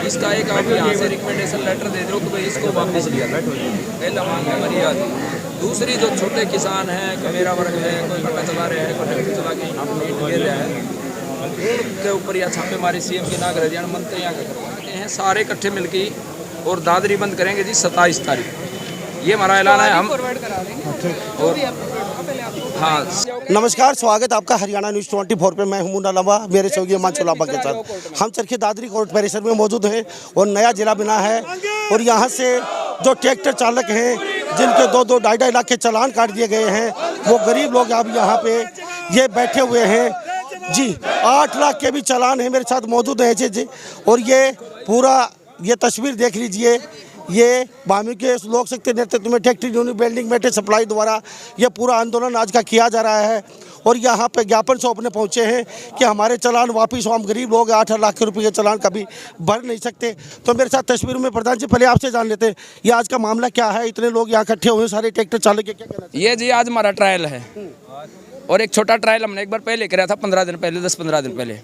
इसका एक आप यहाँ से रिकमेंडेशन लेटर दे दो कि भाई इसको वापस लिया। पहला मांग है मेरी आज। दूसरी जो छोटे किसान हैं, मेरा वर्ग है, कोई घटा चला रहे हैं, कोई ट्रैक्टर चला के यहाँ पर नीट गिर रहा है, उनके ऊपर या छापेमारी सीएम की नागर हरियाणा मंत्री यहाँ का करवाते हैं सारे इकट्ठे मिलकर और दादरी बंद करेंगे जी 27 तारीख। ये हमारा ऐलान है। हम और हाँ, नमस्कार, स्वागत आपका हरियाणा न्यूज़ 24 पे। मैं हूं मुन्ना लंबा, मेरे सहयोगी हिमांशु लांबा के साथ हम चरखी दादरी कोर्ट परिसर में मौजूद हैं और नया जिला बना है। और यहां से जो ट्रैक्टर चालक हैं जिनके 2-2 ढाई-ढाई लाख के चालान काट दिए गए हैं, वो गरीब लोग अब यहाँ पे ये बैठे हुए हैं जी। 8 लाख के भी चालान है, मेरे साथ मौजूद है जी। और ये पूरा ये तस्वीर देख लीजिए, ये वाल्मीकि लोक शक्ति नेतृत्व में ट्रैक्टर यूनियन बिल्डिंग मेटे सप्लाई द्वारा ये पूरा आंदोलन आज का किया जा रहा है। और यहाँ पे ज्ञापन सौंपने पहुँचे हैं कि हमारे चालान वापिस हो। हम गरीब लोग 8 लाख रुपए के चालान कभी भर नहीं सकते। तो मेरे साथ तस्वीर में प्रधान जी, पहले आपसे जान लेते हैं ये आज का मामला क्या है, इतने लोग यहाँ इकट्ठे हुए सारे ट्रैक्टर चालक के, क्या कहना चाहिए? ये जी आज हमारा ट्रायल है और एक छोटा ट्रायल हमने एक बार पहले कराया था 15 दिन पहले, 10-15 दिन पहले।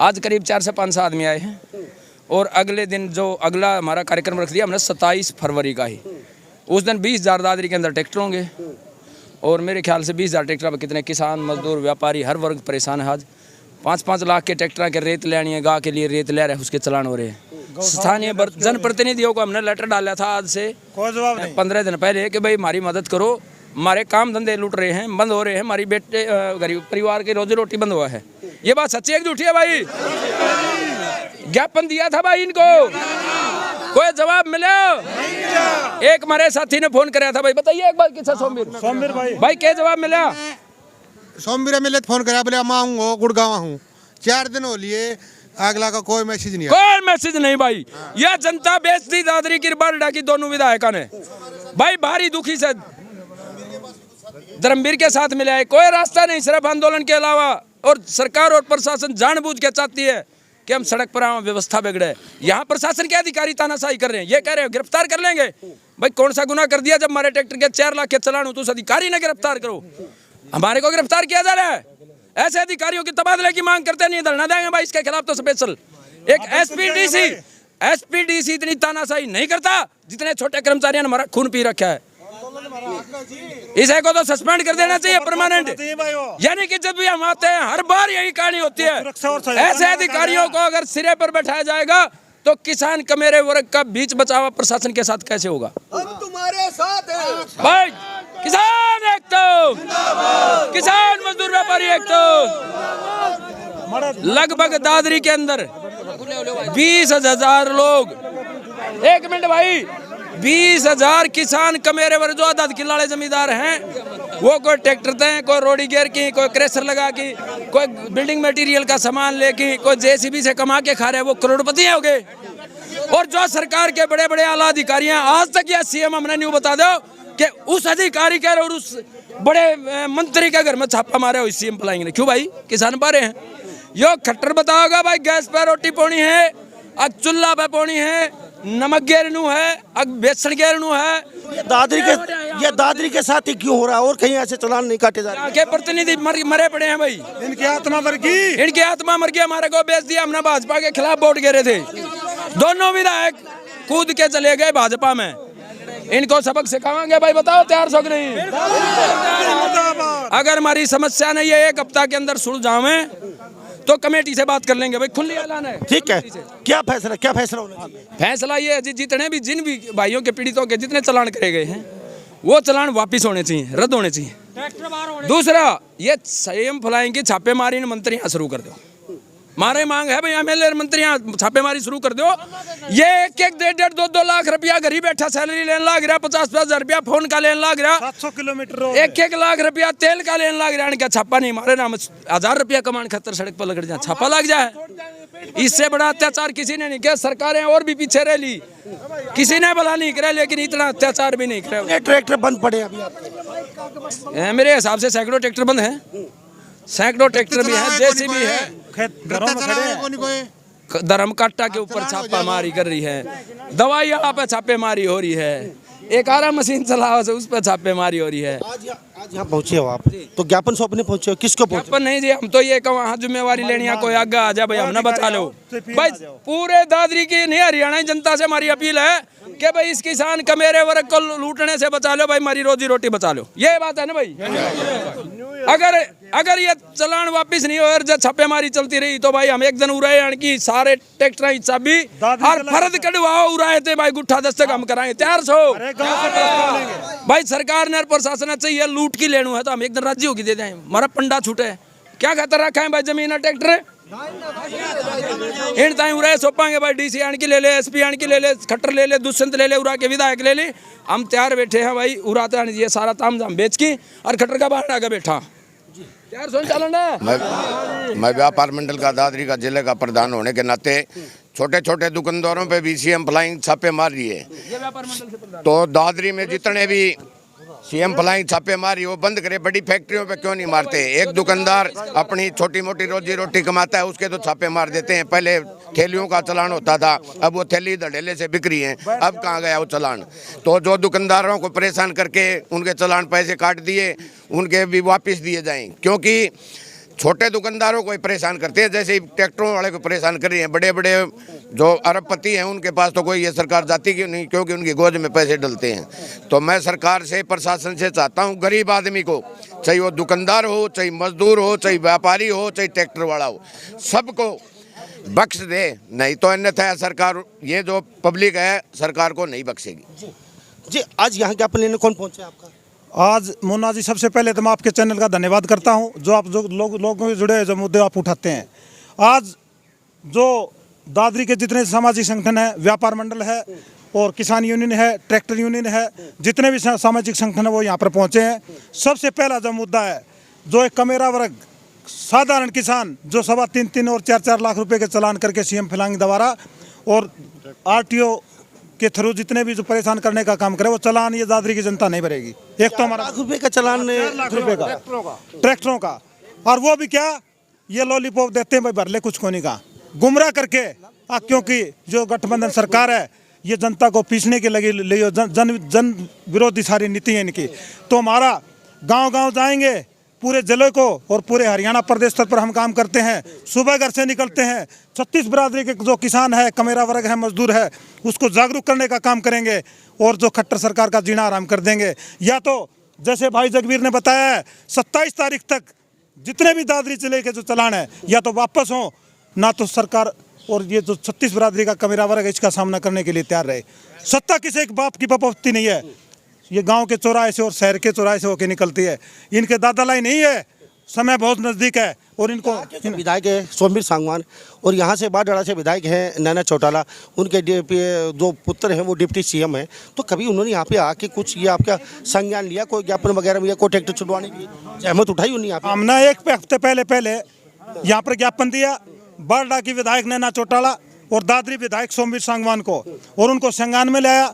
आज करीब 4 से 5 आदमी आए हैं और अगले दिन जो अगला हमारा कार्यक्रम रख दिया हमने 27 फरवरी का ही। उस दिन 20,000 दादरी के अंदर ट्रैक्टर होंगे और मेरे ख्याल से 20,000 ट्रैक्टर पर कितने किसान, मजदूर, व्यापारी, हर वर्ग परेशान है। आज 5-5 लाख के ट्रैक्टर के रेत लेनी है, गाँव के लिए रेत ले रहे हैं, उसके चलान हो रहे हैं। स्थानीय जनप्रतिनिधियों को हमने लेटर डाला था आज से 15 दिन पहले कि भाई हमारी मदद करो, हमारे काम धंधे लूट रहे हैं, बंद हो रहे हैं, हमारी बेटे गरीब परिवार की रोजी रोटी बंद हुआ है। ये बात सच्ची है कि झूठी है भाई? ज्ञापन दिया था भाई इनको, कोई जवाब मिला? एक हमारे साथी ने फोन कराया था भाई, बताइए एक बार किसा सोमवीर भाई क्या जवाब मिला? सोमवीर मिले फोन कराया, बोले मैं आऊँ गुड़गांव हूँ। 4 दिन हो लिए, अगला का कोई मैसेज नहीं, कोई मैसेज नहीं भाई। यह जनता बेचती दादरी की बारडा की दोनों विधायकों ने भाई भारी दुखी से धर्मवीर के साथ मिला है। कोई रास्ता नहीं सिर्फ आंदोलन के अलावा। और सरकार और प्रशासन जानबूझ के चाहती है कि हम सड़क पर व्यवस्था बिगड़े। यहाँ प्रशासन के अधिकारी तानाशाही कर रहे हैं, ये कह रहे हैं गिरफ्तार कर लेंगे। भाई कौन सा गुनाह कर दिया जब हमारे ट्रैक्टर के 4 लाख के चलान हो तो उस अधिकारी ने गिरफ्तार करो? हमारे को गिरफ्तार किया जा रहा है। ऐसे अधिकारियों के तबादले की मांग करते नहीं, धरना देंगे भाई इसके खिलाफ। तो स्पेशल एक एसपीडीसी इतनी तानाशाही नहीं करता जितने छोटे कर्मचारियों ने हमारा खून पी रखा है। इसे को तो सस्पेंड कर देना चाहिए परमानेंट। यानी कि जब भी हम आते हैं हर बार यही कहानी होती है। ऐसे अधिकारियों को अगर सिरे पर बैठाया जाएगा तो किसान कमेरे वर्ग का बीच बचाव प्रशासन के साथ कैसे होगा? हम तुम्हारे साथ हैं भाई। किसान एक तो, किसान मजदूर व्यापारी एक तो। लगभग दादरी के अंदर 20,000 लोग, 1 मिनट भाई, 20,000 किसान कमेरे वर्ग जो आधा किला जमींदार हैं, वो कोई ट्रैक्टर दें, कोई रोडी गियर की, कोई क्रेशर लगा की, कोई बिल्डिंग मटेरियल का सामान लेके, कोई जेसीबी से कमा के खा रहे हैं, वो करोड़पति हो गए। और जो सरकार के बड़े बड़े आला अधिकारी हैं, आज तक यह सीएम हमने न्यू बता दो कि उस अधिकारी के और उस बड़े मंत्री के घर में छापा मारे हो सीएम बुलाएंगे। क्यों भाई? किसान पा रहे हैं। यो खट्टर बताओगा भाई, गैस पे रोटी पौनी है, अब चूल्हा पे पौनी है, नमक गेरनू है, अब बेसन गेरनू है। ये दादरी के साथ ही क्यों हो रहा है? और कहीं ऐसे चालान नहीं काटे जा रहे? के प्रतिनिधि मरे पड़े हैं भाई, इनकी आत्मा मर गई, इनकी आत्मा मर गई। हमारे को बेच दिया, हमने भाजपा के खिलाफ वोट गिरे थे, दोनों विधायक कूद के चले गए भाजपा में। इनको सबक सिखाएंगे भाई, बताओ तैयार हो कि नहीं? अगर हमारी समस्या नहीं है 1 हफ्ता के अंदर सुलझावे तो कमेटी से बात कर लेंगे भाई, खुली ऐलान है। ठीक है, क्या फैसला होना चाहिए? फैसला ये है जी, जितने भी जिन भी भाइयों के पीड़ितों के जितने चालान करे गए हैं वो चालान वापिस होने चाहिए, रद्द होने चाहिए। दूसरा, ये सीएम फ्लाइंग की छापेमारी मंत्रियां शुरू कर दो। हमारे मांग है भाई, एमएलए मंत्रियां छापेमारी शुरू कर दो। ये 1-1, 1.5, 2-2 लाख रुपया घर ही बैठा सैलरी लेने लग रहा, 50-50 रुपया फोन का लेने लग रहा, 700 किलोमीटर 1-1 लाख रुपया तेल का लेने लग रहा। क्या छापा नहीं मारे नाम? 1000 रुपया कमान खतर सड़क पर लग जाए, छापा लग जाए। इससे बड़ा अत्याचार किसी ने नहीं किया। सरकारें और भी पीछे रह ली, किसी ने भला नहीं करे, लेकिन इतना अत्याचार भी नहीं करे। ट्रैक्टर बंद पड़े अभी मेरे हिसाब से सैकड़ों ट्रैक्टर बंद हैं, सैकड़ों ट्रैक्टर भी है, जेसीबी है। धर्म काटा के ऊपर छापामारी कर रही है, दवाई पे छापेमारी हो रही है, एक आरा मशीन चलाओ से उस पर छापेमारी हो रही है। आज यहाँ पहुँचे हो आप, तो ज्ञापन सौंपने पहुँचे हो, किसको पहुँचे? ज्ञापन नहीं जी, हम तो ये कहो वहाँ जिम्मेवारी लेनी है, कोई आगे आ जाए भाई हमने बचा लो भाई। पूरे दादरी की नहीं हरियाणा की जनता से हमारी अपील है कि भाई इस किसान कमेरे वर्ग को लूटने से बचा लो भाई, हमारी रोजी रोटी बचा लो, ये बात है ना भाई। अगर ये चलान वापिस नहीं हो और जब छापेमारी चलती रही तो भाई हम एक दिन उड़ाए की सारे ट्रैक्टर चाबी और फर्द कटवाओ उड़ाए थे भाई, गुट्ठा दस्तक हम कराएंगे, तैयार सो भाई। सरकार ने प्रशासन चाहिए लूट की लेनू है तो हम एक दिन राज्य होगी दे दें, हमारा पंडा छूटे क्या खतर रखा है भाई, जमीन ट्रैक्टर इन ताई उड़ाए सौंपाएंगे भाई। डीसी आन की ले ले, एसपी आन की ले ले, खट्टर ले ले, दुष्यंत ले ले, उड़ा के विधायक ले ले, हम तैयार बैठे हैं भाई। उड़ाते हैं ये सारा ताम झाम बेच की और खट्टर का बाहर आगे बैठा तैयार सोन चलन है। मैं व्यापार मंडल का दादरी का जिले का प्रधान होने के नाते छोटे छोटे दुकानदारों पे भी सीएम फ्लाइंग छापे मार रही है। तो दादरी में जितने भी सीएम फ्लाइंग छापे मारी वो बंद करे, बड़ी फैक्ट्रियों पे क्यों नहीं मारते? एक दुकानदार अपनी छोटी मोटी रोजी रोटी कमाता है, उसके तो छापे मार देते हैं। पहले थैलियों का चलान होता था, अब वो थैली धड़ेले से बिक्री है, अब कहाँ गया वो चलान? तो जो दुकानदारों को परेशान करके उनके चलान पैसे काट दिए, उनके भी वापस दिए जाएं, क्योंकि छोटे दुकानदारों को ही परेशान करते हैं, जैसे ट्रैक्टरों वाले को परेशान कर रही हैं। बड़े बड़े जो अरबपति हैं उनके पास तो कोई ये सरकार जाती क्यों नहीं, क्योंकि उनकी गोद में पैसे डलते हैं। तो मैं सरकार से, प्रशासन से चाहता हूँ गरीब आदमी को, चाहे वो दुकानदार हो, चाहे मजदूर हो, चाहे व्यापारी हो, चाहे ट्रैक्टर वाला हो, सबको बख्श दे, नहीं तो अन्यथा सरकार ये जो पब्लिक है सरकार को नहीं बख्शेगी। जी आज यहाँ ज्ञापन लेने कौन पहुँचे आपका? आज मुन्ना जी, सबसे पहले तो मैं आपके चैनल का धन्यवाद करता हूं, जो आप जो लोगों से जुड़े हैं, जो मुद्दे आप उठाते हैं। आज जो दादरी के जितने सामाजिक संगठन है, व्यापार मंडल है और किसान यूनियन है, ट्रैक्टर यूनियन है, जितने भी सामाजिक संगठन है वो यहाँ पर पहुँचे हैं। सबसे पहला जो मुद्दा है, जो एक कमेरा वर्ग साधारण किसान जो 3.5 और 4 लाख रुपये के चलान करके सीएम फ्लाइंग द्वारा और RTO के थ्रू जितने भी जो परेशान करने का काम करे, वो चलान ये दादरी की जनता नहीं भरेगी। एक तो हमारा लाख रुपए का चलान, 4 लाख रुपए का ट्रैक्टरों का, और वो भी क्या, ये लॉलीपॉप देते हैं भाई, भर ले कुछ कोनी का, गुमराह करके। क्योंकि जो गठबंधन सरकार है ये जनता को पीछने के लगी, जन विरोधी सारी नीति है इनकी। तो हमारा गांव जाएंगे पूरे जिले को और पूरे हरियाणा प्रदेश स्तर पर हम काम करते हैं। सुबह घर से निकलते हैं, 36 बिरादरी के जो किसान है, कमेरा वर्ग है, मजदूर है, उसको जागरूक करने का काम करेंगे और जो खट्टर सरकार का जीना आराम कर देंगे। या तो जैसे भाई जगबीर ने बताया है, 27 तारीख तक जितने भी दादरी जिले के जो चलान है या तो वापस हो, ना तो सरकार और ये जो 36 बिरादरी का कमेरा वर्ग है इसका सामना करने के लिए तैयार रहे। सत्ता किसी एक बाप की बपौती नहीं है, ये गांव के चौराहे से और शहर के चौराहे से होकर निकलती है। इनके दादा लाई नहीं है, समय बहुत नज़दीक है। और इनको विधायक है सोमवीर सांगवान और यहाँ से बाडड़ा से विधायक हैं नैना चौटाला, उनके जो पुत्र हैं वो डिप्टी सीएम हैं। तो कभी उन्होंने यहाँ पे आके कुछ ये आपका संज्ञान लिया, कोई ज्ञापन वगैरह में, या कोई ट्रैक्टर छुड़वाने की जहमत उठाई उन्होंने? यहाँ हमने एक हफ्ते पहले यहाँ पर ज्ञापन दिया बाडड़ा की विधायक नैना चौटाला और दादरी विधायक सोमवीर सांगवान को, और उनको संज्ञान में लाया।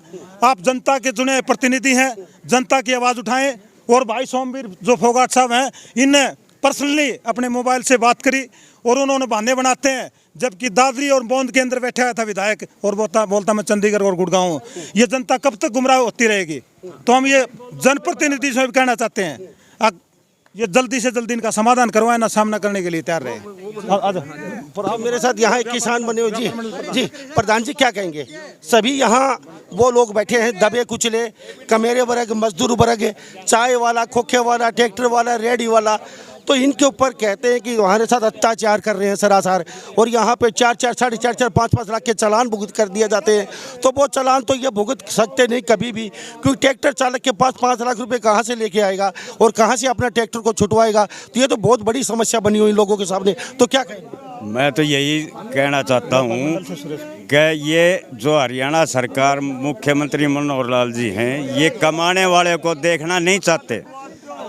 आप जनता के चुने प्रतिनिधि हैं, जनता की आवाज़ उठाएं। और भाई सोमवीर जो फोगाट साहब हैं, इनने पर्सनली अपने मोबाइल से बात करी और उन्होंने बहाने बनाते हैं, जबकि दादरी और बौंद के अंदर बैठा था विधायक और बोलता मैं चंडीगढ़ और गुड़गांव हूँ। ये जनता कब तक गुमराह होती रहेगी? तो हम ये जनप्रतिनिधि से भी कहना चाहते हैं, ये जल्दी से जल्दी इनका समाधान करवाएं, ना सामना करने के लिए तैयार रहे। मेरे साथ यहाँ एक किसान बने हुए जी प्रधान जी, क्या कहेंगे? सभी यहाँ वो लोग बैठे हैं दबे कुचले, कमेरे वर्ग, मजदूर वर्ग, चाय वाला, खोखे वाला, ट्रैक्टर वाला, रेडी वाला, तो इनके ऊपर कहते हैं कि हमारे साथ अत्याचार कर रहे हैं सरासर, और यहाँ पे 4-4, 4.5, 5-5 लाख के चालान भुगत कर दिए जाते हैं। तो वो चालान तो ये भुगत सकते नहीं कभी भी, क्योंकि ट्रैक्टर चालक के पास 5 लाख रुपए कहाँ से लेके आएगा और कहाँ से अपना ट्रैक्टर को छुटवाएगा? तो ये तो बहुत बड़ी समस्या बनी हुई लोगों के सामने। तो क्या कहेंगे? मैं तो यही कहना चाहता हूँ कि ये जो हरियाणा सरकार, मुख्यमंत्री मनोहर लाल जी हैं, ये कमाने वाले को देखना नहीं चाहते,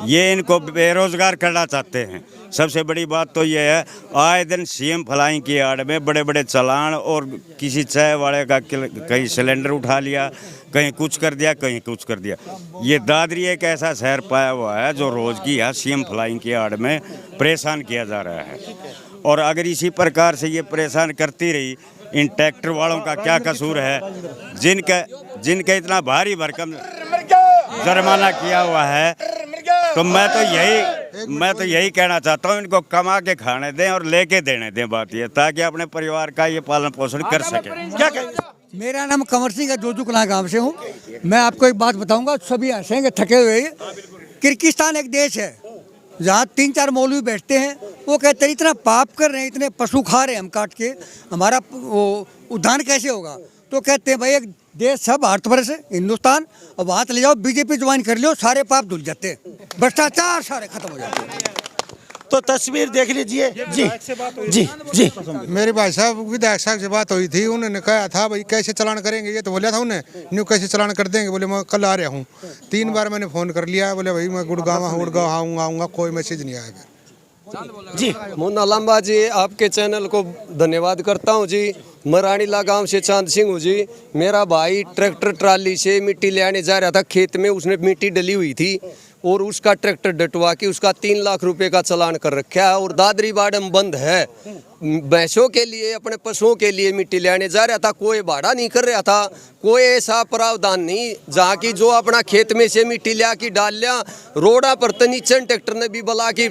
ये इनको बेरोजगार करना चाहते हैं। सबसे बड़ी बात तो ये है, आए दिन सीएम फ्लाइंग की आड़ में बड़े बड़े चालान, और किसी चाय वाले का कहीं सिलेंडर उठा लिया, कहीं कुछ कर दिया, कहीं कुछ कर दिया। ये दादरी एक ऐसा शहर पाया हुआ है जो रोज़ की यहाँ सीएम फ्लाइंग की आड़ में परेशान किया जा रहा है। और अगर इसी प्रकार से ये परेशान करती रही, इन ट्रैक्टर वालों का क्या कसूर है जिनका इतना भारी भरकम जुर्माना किया हुआ है। तो मैं तो यही कहना चाहता हूँ, इनको कमा के खाने दें और लेके देने दें, बात ये, ताकि अपने परिवार का ये पालन पोषण कर सकें। क्या कहेंगे? मेरा नाम कंवर सिंह है, जोजू कला गांव से हूँ। मैं आपको एक बात बताऊंगा, सभी हंसेंगे थके हुए। किर्गिस्तान एक देश है जहाँ 3-4 मौलवी बैठते हैं, वो कहते हैं इतना पाप कर रहे हैं, इतने पशु खा रहे हैं हम काट के, हमारा वो उद्धार कैसे होगा? तो कहते हैं भाई एक देश सब भारतवर्ष है, हिंदुस्तान, और वहाँ चले जाओ, बीजेपी ज्वाइन कर लो, सारे पाप धुल जाते हैं, भ्रष्टाचार सारे खत्म हो जाते हैं। तो तस्वीर देख लीजिए। जी जी जी मेरे भाई साहब विधायक साहब से बात हुई थी, उन्होंने कहा था भाई कैसे चालान करेंगे, ये तो बोला था उन्हें, न्यू कैसे चालान कर देंगे, बोले मैं कल आ रहा हूँ। 3 बार मैंने फ़ोन कर लिया, बोले भाई मैं गुड़गांव आऊँगा, कोई मैसेज नहीं आया। जी मुन्ना लांबा जी, आपके चैनल को धन्यवाद करता हूँ जी। मरानीला गांव से चांद सिंह हूँ जी। मेरा भाई ट्रैक्टर ट्राली से मिट्टी ले आने जा रहा था, खेत में उसने मिट्टी डली हुई थी और उसका ट्रैक्टर डटवा के उसका 3 लाख रुपए का चालान कर रखा है। और दादरी बाडम बंद है, भैंसों के लिए, अपने पशुओं के लिए मिट्टी ले आने जा रहा था, कोई भाड़ा नहीं कर रहा था, कोई ऐसा प्रावधान नहीं जहाँ की जो अपना खेत में से मिट्टी ले आके डाल लिया। रोडा पर तनीचन ट्रैक्टर ने भी बुला की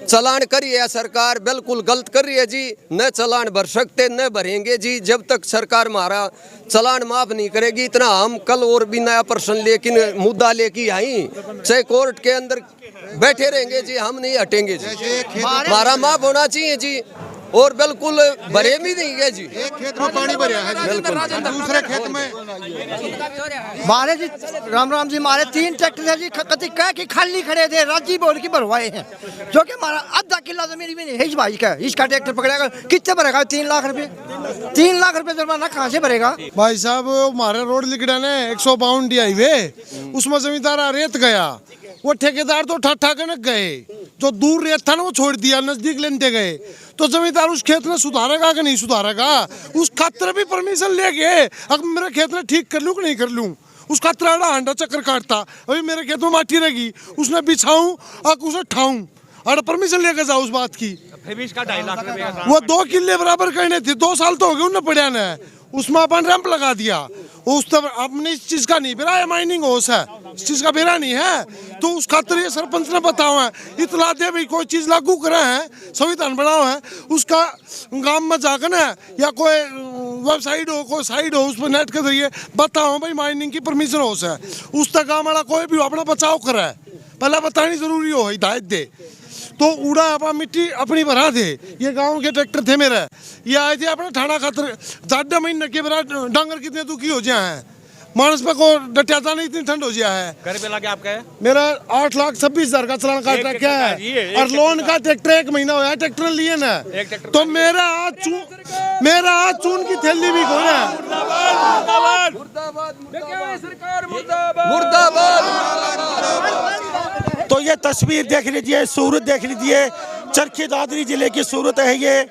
चालान करी है। सरकार बिल्कुल गलत कर रही है जी, न चालान भर सकते न भरेंगे जी, जब तक सरकार हमारा चालान माफ नहीं करेगी। इतना हम कल और भी नया प्रश्न लेकिन मुद्दा लेके आई, चाहे कोर्ट के अंदर बैठे रहेंगे जी, हम नहीं हटेंगे जी, हमारा माफ होना चाहिए जी, और बिल्कुल भरे भी नहीं है जी। एक खेत में पानी भरा है जी, दूसरे खेत में मारे जी राम राम जी, मारे 3 ट्रैक्टर है जी, कति कह के खाली खड़े थे, राजी बोल के भरवाए हैं, जो कि हमारा आधा किला जमीन भी नहीं है इस भाई का। इसका ट्रैक्टर पकड़ेगा, कितने भरेगा? 3 लाख रुपए, 3 लाख रुपए जुर्माना कहाँ से भरेगा? भाई साहब हमारे रोड लिखड़ा ने 100 बाउंड हाईवे, उसमें जमींदार रेत गया, वो ठेकेदार तो ठा के न गए, जो दूर रेत था ना वो छोड़ दिया, नजदीक लेने गए। तो जमींदार उस खेत में सुधारेगा कि नहीं सुधारेगा? उस खातर भी परमिशन ले गए, अब मेरे खेत में ठीक कर लूँ कि नहीं कर लूँ? उस खातर हांडा चक्कर काटता, अभी मेरे खेत में माटी रहेगी, उसने बिछाऊं और उसे ठाऊं, और परमिशन लेकर जाओ उस बात की। इसका 2.5 लाख रुपए वो 2 किले बराबर करने थे, 2 साल तो हो गए उन्हें पड़ा ने, उसमें अपन रैंप लगा दिया, उस तब अपनी इस चीज का नहीं बेरा है, माइनिंग होश है, इस चीज का बेरा नहीं है। तो उस खातर ये सरपंच ने बताओ है, इतला दे भाई कोई चीज लागू करा है, संविधान बनाओ है, उसका गांव में जाकर ना या कोई वेबसाइट हो, कोई साइट हो, उस पर नेट के जरिए बताओ भाई माइनिंग की परमिशन होश है, उस तक गाँव वाला कोई भी अपना बचाव करे, पहले बतानी जरूरी हो, हिदायत दे। तो उड़ा अपना मिट्टी अपनी भरा दे। ये गांव के ट्रैक्टर थे मेरे, ये आए थे अपने ठाणा खातर, ज्यादा महीने के बरा डांगर कितने दुखी हो जाए हैं, मानस पे को डटाता नहीं, इतनी ठंड हो गया है। घर पे लगे आपका है? मेरा 8,26,000 का चालान काट रखा है, और लोन का ट्रैक्टर 1 महीना हुआ है ट्रैक्टर लिए ना, तो मेरा आज चून की थैली भी खोना है। तो ये तस्वीर देख लीजिए, सूरत देख लीजिए, चरखी दादरी जिले की सूरत है ये।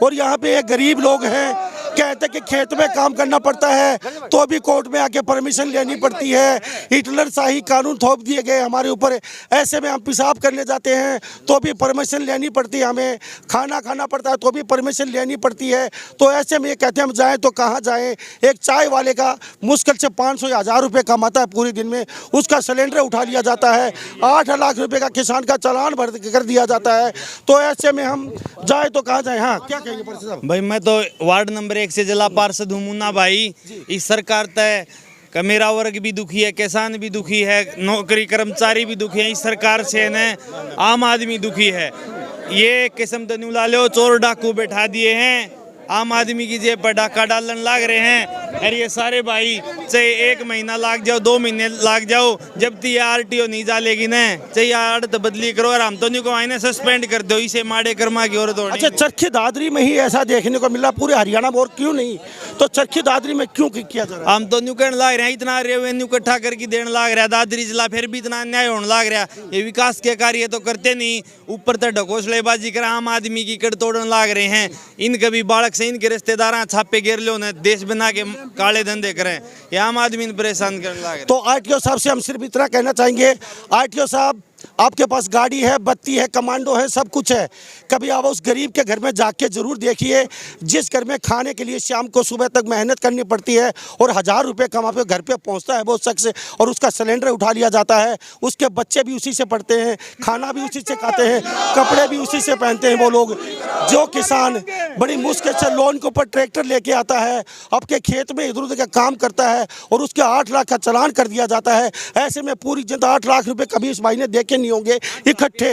और यहाँ पे एक गरीब लोग हैं, कहते कि खेत में काम करना पड़ता है तो भी कोर्ट में आके परमिशन लेनी पड़ती है। हिटलर शाही कानून थोप दिए गए हमारे ऊपर, ऐसे में हम पेशाब करने जाते हैं तो भी परमिशन लेनी पड़ती है, हमें खाना खाना पड़ता है तो भी परमिशन लेनी पड़ती है। तो ऐसे में ये कहते हैं हम जाएँ तो कहाँ जाएँ? एक चाय वाले का मुश्किल से 500 या 1000 रुपये कमाता है पूरे दिन में, उसका सिलेंडर उठा लिया जाता है, 8 लाख रुपये का किसान का चालान भर कर दिया जाता है। तो ऐसे में हम जाए तो कहाँ जाए? हाँ, क्या कहेंगे परिषद साहब? भाई मैं तो वार्ड नंबर 1 से जिला पार्षद हूँ मुन्ना भाई। इस सरकार तय का मेरा वर्ग भी दुखी है, किसान भी दुखी है, नौकरी कर्मचारी भी दुखी है, इस सरकार से न आम आदमी दुखी है। ये किस्म तनु लालो चोर डाकू बैठा दिए हैं, आम आदमी की जेब पर डाका डालन लाग रहे हैं। और ये सारे भाई चाहे 1 महीना लाग जाओ, 2 महीने लाग जाओ, जब तक ये RTO नहीं डालेगी ना, चाहिए आड़त बदली करो, और हम तो नहीं को आईने सस्पेंड कर दो, इसे माड़े कर्मा की और दो। अच्छा, चरखी दादरी में ही ऐसा देखने को मिला, पूरे हरियाणा में और क्यों नहीं? तो चरखी दादरी में क्यों किया जा रहा है? हम तो न्यू कहने लाग रहे हैं, इतना रेवेन्यू इकट्ठा करके देने लाग रहा है दादरी जिला, फिर भी इतना अन्याय होने लाग रहा है। ये विकास के कार्य तो करते नहीं, ऊपर तक ढकोसलेबाजी कर आम आदमी की कड़ तोड़ने लाग रहे हैं। इनके भी बालक से इनके रिश्तेदार छापे गिर लो ने, देश बना के काले धंधे करें, ये आम आदमी परेशान करने लाग रहे। तो RTO साहब से हम सिर्फ इतना कहना चाहेंगे, RTO साहब आपके पास गाड़ी है, बत्ती है, कमांडो है, सब कुछ है। कभी आप उस गरीब के घर में जाके ज़रूर देखिए जिस घर में खाने के लिए शाम को सुबह तक मेहनत करनी पड़ती है और 1000 रुपये कमा के घर पे पहुंचता है वो शख्स और उसका सिलेंडर उठा लिया जाता है। उसके बच्चे भी उसी से पढ़ते हैं, खाना भी उसी से खाते हैं, कपड़े भी उसी से पहनते हैं वो लोग। जो किसान बड़ी मुश्किल से लोन के ऊपर ट्रैक्टर लेके आता है, आपके खेत में इधर उधर का काम करता है और उसके 8 लाख का चालान कर दिया जाता है। ऐसे में पूरी जिंदगी 8 लाख रुपए कभी इस भाई ने देखे नहीं होंगे इकट्ठे।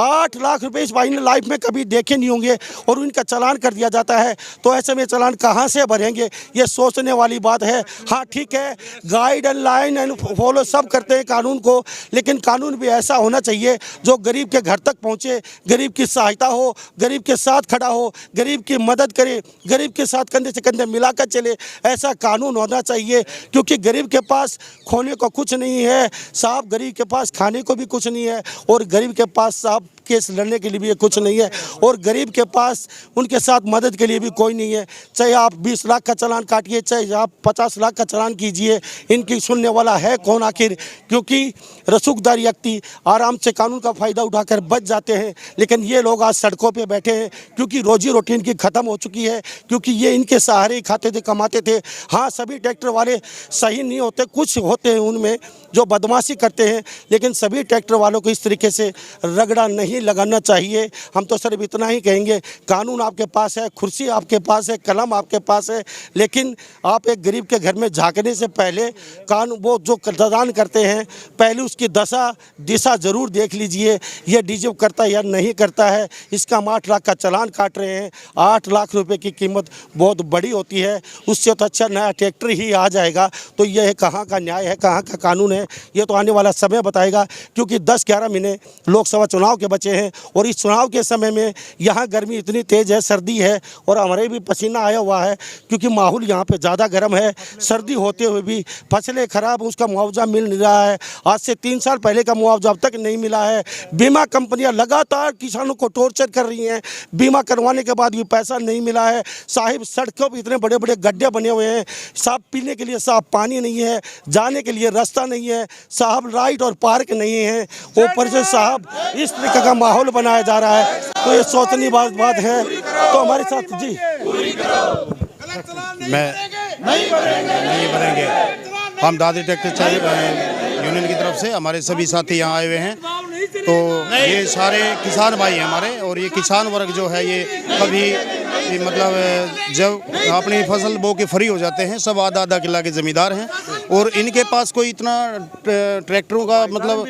8 लाख रुपए इस भाई ने लाइफ में कभी देखे नहीं होंगे और उनका चालान कर दिया जाता है। तो ऐसे में चालान कहाँ से भरेंगे, ये सोचने वाली बात है। हाँ ठीक है, guide and line and follow सब करते हैं कानून को, लेकिन कानून भी ऐसा होना चाहिए जो गरीब के घर तक पहुँचे, गरीब की सहायता हो, गरीब के साथ खड़ा हो, गरीब की मदद करे, गरीब के साथ कंधे से कंधे मिलाकर चले। ऐसा कानून होना चाहिए, क्योंकि गरीब के पास खोने को कुछ नहीं है साहब, गरीब के पास खाने को भी कुछ नहीं है और गरीब के पास साहब केस लड़ने के लिए भी कुछ नहीं है और गरीब के पास उनके साथ मदद के लिए भी कोई नहीं है। चाहे आप 20 लाख का चालान काटिए, चाहे आप 50 लाख का चालान कीजिए, इनकी सुनने वाला है कौन आखिर? क्योंकि रसूखदार व्यक्ति आराम से कानून का फ़ायदा उठाकर बच जाते हैं, लेकिन ये लोग आज सड़कों पे बैठे हैं क्योंकि रोजी रोटी इनकी ख़त्म हो चुकी है, क्योंकि ये इनके सहारे ही खाते थे, कमाते थे। हाँ, सभी ट्रैक्टर वाले सही नहीं होते, कुछ होते हैं उनमें जो बदमाशी करते हैं, लेकिन सभी ट्रैक्टर वालों को इस तरीके से रगड़ा नहीं लगाना चाहिए। हम तो सिर्फ इतना ही कहेंगे, कानून आपके पास है, कुर्सी आपके पास है, कलम आपके पास है, लेकिन आप एक गरीब के घर में झांकने से पहले कानून वो जो दान करते हैं पहले उसकी दशा दिशा ज़रूर देख लीजिए, ये डिजर्व करता है या नहीं करता है। इसका हम 8 लाख का चालान काट रहे हैं। 8 लाख रुपए की कीमत बहुत बड़ी होती है, उससे तो अच्छा नया ट्रैक्टर ही आ जाएगा। तो यह कहाँ का न्याय है, कहाँ का कानून है, ये तो आने वाला समय बताएगा। क्योंकि 10-11 महीने लोकसभा चुनाव के बचे हैं और इस चुनाव के समय में यहाँ गर्मी इतनी तेज़ है, सर्दी है और हमारे भी पसीना आया हुआ है क्योंकि माहौल यहाँ पे ज़्यादा गर्म है। सर्दी होते हुए भी फसलें खराब, उसका मुआवजा मिल नहीं रहा है। आज से 3 साल पहले का मुआवजा अब तक नहीं मिला है। बीमा कंपनियां लगातार किसानों को टॉर्चर कर रही हैं, बीमा करवाने के बाद भी पैसा नहीं मिला है। साहिब सड़कों पर इतने बड़े बड़े गड्ढे बने हुए हैं, साफ पीने के लिए साफ पानी नहीं है, जाने के लिए रास्ता नहीं है साहब, लाइट और पार्क नहीं है। ऊपर से साहब इस तरीके का माहौल बनाया जा रहा है, तो ये सोचनी बात है। तो हमारे साथ जी नहीं बनेंगे। हम दादरी ट्रैक्टर यूनियन की तरफ से हमारे सभी साथी यहाँ आए हुए हैं। तो ये सारे किसान भाई हैं हमारे, और ये किसान वर्ग जो है ये कभी मतलब जब अपनी फसल बो के फ्री हो जाते हैं, सब आधा किला के ज़मींदार हैं और इनके पास कोई इतना ट्रैक्टरों का मतलब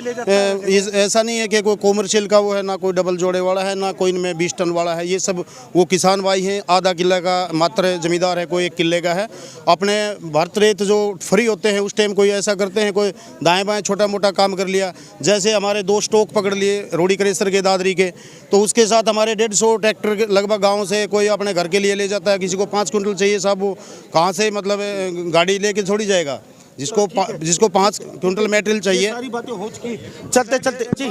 ऐसा नहीं है कि कोई कॉमर्शियल का वो है, ना कोई डबल जोड़े वाला है, ना कोई इनमें 20 टन वाला है। ये सब वो किसान भाई हैं, आधा किला का मात्र ज़मींदार है, कोई 1 किले का है। अपने भारत रेत जो फ्री होते हैं उस टाइम कोई ऐसा करते हैं, कोई दाएँ बाएँ छोटा मोटा काम कर लिया। जैसे हमारे 2 स्टॉक पकड़ लिए रोड़ी क्रेशर के दादरी के, तो उसके साथ हमारे 150 ट्रैक्टर लगभग गाँव से कोई अपने घर के लिए ले जाता है। किसी को 5 कुंटल चाहिए साहब, वो कहाँ से मतलब गाड़ी लेके छोड़ी जाएगा? जिसको 5 कुंटल मेटेरियल चाहिए। सारी बातें हो चुकी, चलते जी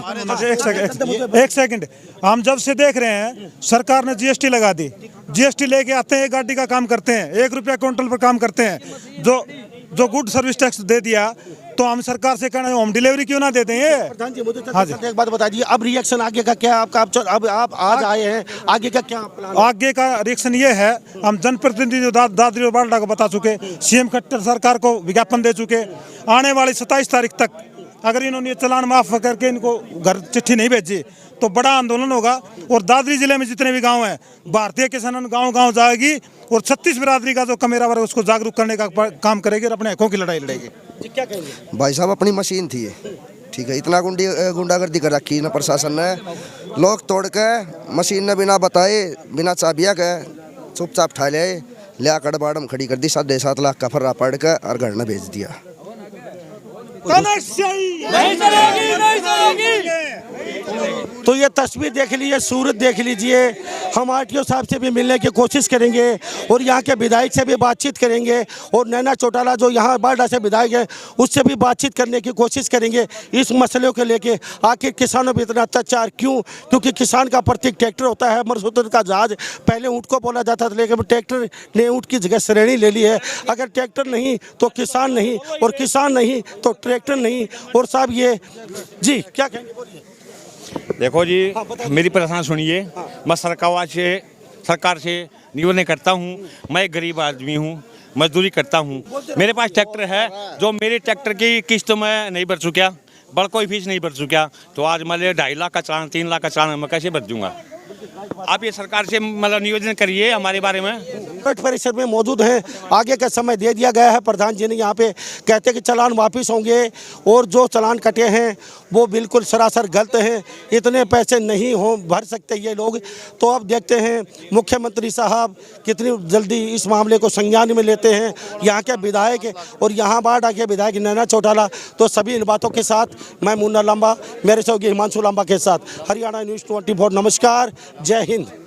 एक सेकंड। हम जब से देख रहे हैं सरकार ने जीएसटी लगा दी, जीएसटी लेके आते हैं, गाड़ी का काम करते हैं, 1 रुपया क्विंटल पर काम करते हैं। जो गुड सर्विस टैक्स दे दिया, तो हम सरकार से कहना होम डिलीवरी क्यों ना दे दें? प्रधान जी मुझे एक बात बता दीजिए, अब रिएक्शन आगे का क्या आपका? अब आप आज आए हैं, आगे का क्या प्लान? आगे का रिएक्शन ये है, हम जनप्रतिनिधि दादरी और बाल्डा को बता चुके, सीएम खट्टर सरकार को विज्ञापन दे चुके। आने वाली 27 तारीख तक अगर इन्होंने ये चालान माफ करके इनको घर चिट्ठी नहीं भेजी तो बड़ा आंदोलन होगा। और दादरी जिले में जितने भी गांव हैं, भारतीय किसान गांव जाएगी और 36 बिरादरी का जो कमेरा वर्ग उसको जागरूक करने का काम करेगी और अपने हकों की लड़ाई लड़ेगी। क्या कहेंगे भाई साहब? अपनी मशीन थी, ठीक है, इतना गुंडागर्दी कर रखी ना प्रशासन ने, लोग तोड़ के मशीन ने बिना बताए बिना चाबिया के चुपचाप ठा ले आकर बाड़म खड़ी कर दी, 7.5 लाख का फर्रा पड़ के और घर में भेज दिया। तो ये तस्वीर देख लीजिए, सूरत देख लीजिए। हम आरटीओ साहब से भी मिलने की कोशिश करेंगे और यहाँ के विधायक से भी बातचीत करेंगे और नैना चौटाला जो यहाँ बारडा से विधायक है उससे भी बातचीत करने की कोशिश करेंगे इस मसले को लेके। आखिर किसानों पर इतना अत्याचार क्यों? क्योंकि किसान का प्रतीक ट्रैक्टर होता है, मरसूद का जहाज। पहले ऊँट को बोला जाता था, लेकिन ट्रैक्टर ने ऊँट की जगह श्रेणी ले ली है। अगर ट्रैक्टर नहीं तो किसान नहीं, और किसान नहीं तो ट्रैक्टर नहीं। और साहब ये जी क्या कहेंगे, बोलिए। देखो जी, मेरी परेशानी सुनिए। मैं सरकार से निवेदन करता हूँ। मैं एक गरीब आदमी हूँ, मजदूरी करता हूँ। मेरे पास ट्रैक्टर है, जो मेरे ट्रैक्टर की किस्त मैं नहीं भर चुका, बड़ कोई फीस नहीं भर चुका, तो आज मैं 2.5 लाख का चालान, 3 लाख का चालान मैं कैसे भर दूंगा? आप ये सरकार से मतलब निवेदन करिए हमारे बारे में। कोर्ट परिसर में मौजूद हैं। आगे का समय दे दिया गया है। प्रधान जी ने यहाँ पे कहते हैं कि चालान वापस होंगे और जो चालान कटे हैं वो बिल्कुल सरासर गलत हैं। इतने पैसे नहीं हो भर सकते ये लोग। तो अब देखते हैं मुख्यमंत्री साहब कितनी जल्दी इस मामले को संज्ञान में लेते हैं। यहाँ के विधायक और यहाँ बाढ़ के विधायक नैना चौटाला। तो सभी इन बातों के साथ मैं मुन्ना लांबा, मेरे सहयोगी हिमांशु लांबा के साथ हरियाणा न्यूज़ 24। नमस्कार, जय हिंद।